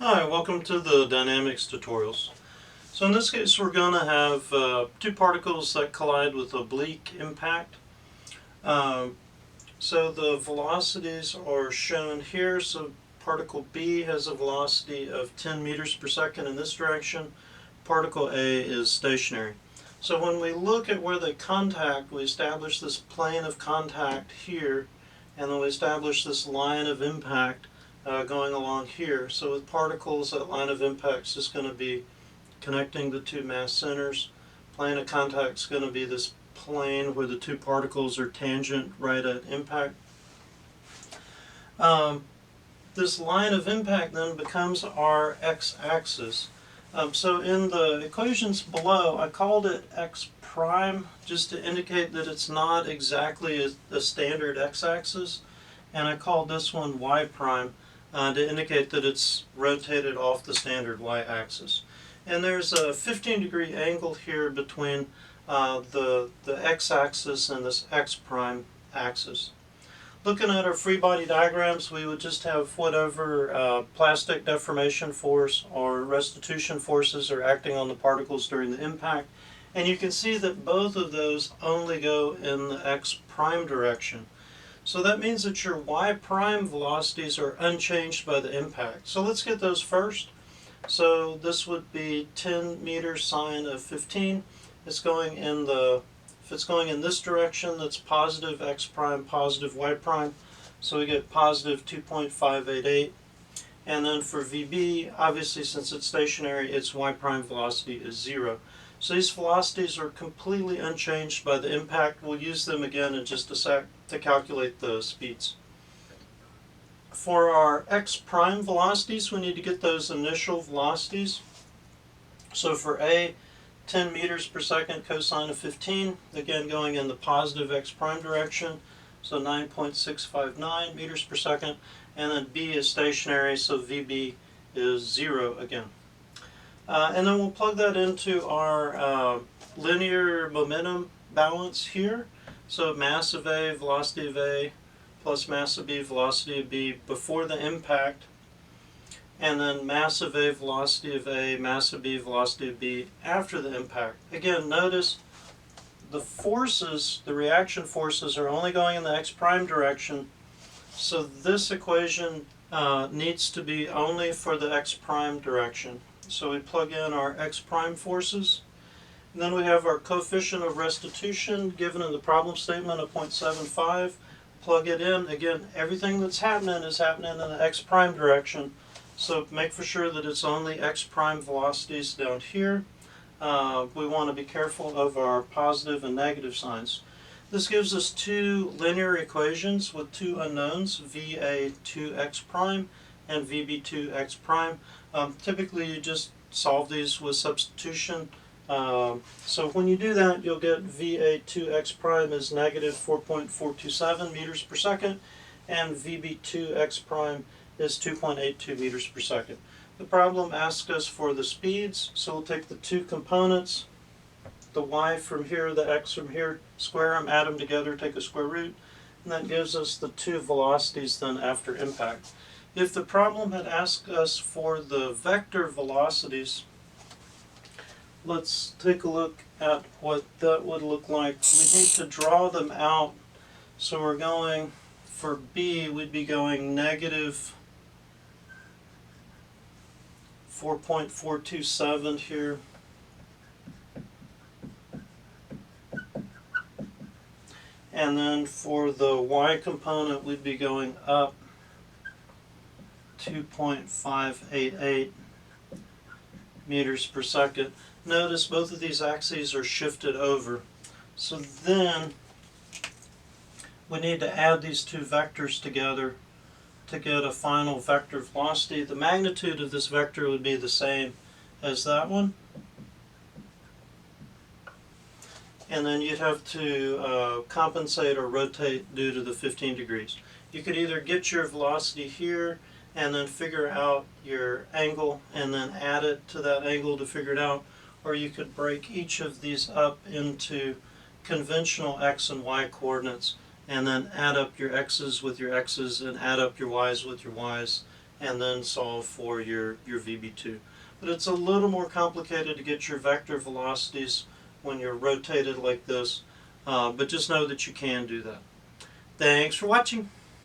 Hi, welcome to the dynamics tutorials. So in this case we're going to have two particles that collide with oblique impact. Um, so the velocities are shown here. So particle B has a velocity of 10 meters per second in this direction. Particle A is stationary. So when we look at where they contact, we establish this plane of contact here, and then we establish this line of impact going along here. So with particles, that line of impact is just going to be connecting the two mass centers. Plane of contact is going to be this plane where the two particles are tangent right at impact. This line of impact then becomes our x-axis. So in the equations below, I called it x prime just to indicate that it's not exactly a standard x-axis, and I called this one y prime to indicate that it's rotated off the standard y-axis. And there's a 15-degree angle here between the x-axis and this x prime axis. Looking at our free body diagrams, we would just have whatever plastic deformation force or restitution forces are acting on the particles during the impact. And you can see that both of those only go in the x prime direction. So that means that your y prime velocities are unchanged by the impact. So let's get those first. So this would be 10 meters sine of 15. It's going in the If it's going in this direction, that's positive x prime, positive y prime. So we get positive 2.588. And then for VB, obviously since it's stationary, its y prime velocity is 0. So these velocities are completely unchanged by the impact. We'll use them again in just a sec to calculate the speeds. For our x prime velocities, we need to get those initial velocities. So for A, 10 meters per second cosine of 15, again going in the positive x prime direction, so 9.659 meters per second, and then B is stationary, so VB is 0 again. And then we'll plug that into our linear momentum balance here. So mass of A, velocity of A, plus mass of B, velocity of B before the impact, and then mass of A, velocity of A, mass of B, velocity of B after the impact. Again, notice the forces, the reaction forces, are only going in the x prime direction, so this equation needs to be only for the x prime direction. So we plug in our x prime forces, and then we have our coefficient of restitution given in the problem statement of 0.75. Plug it in. Again, everything that's happening is happening in the x prime direction. So make for sure that it's only x prime velocities down here. We want to be careful of our positive and negative signs. This gives us two linear equations with two unknowns, VA2x prime and VB2x prime. Typically you just solve these with substitution. So when you do that, you'll get VA2x prime is negative 4.427 meters per second, and VB2x prime is 2.82 meters per second. The problem asks us for the speeds, so we'll take the two components, the y from here, the x from here, square them, add them together, take a square root, and that gives us the two velocities then after impact. If the problem had asked us for the vector velocities, let's take a look at what that would look like. We need to draw them out. So we're going, for B, we'd be going negative 4.427 here. And then for the y component, we'd be going up 2.588 meters per second. Notice both of these axes are shifted over. So then we need to add these two vectors together to get a final vector velocity. The magnitude of this vector would be the same as that one. And then you'd have to compensate or rotate due to the 15 degrees. You could either get your velocity here and then figure out your angle and then add it to that angle to figure it out, or you could break each of these up into conventional x and y coordinates and then add up your x's with your x's and add up your y's with your y's and then solve for your VB2. But it's a little more complicated to get your vector velocities when you're rotated like this, but just know that you can do that. Thanks for watching.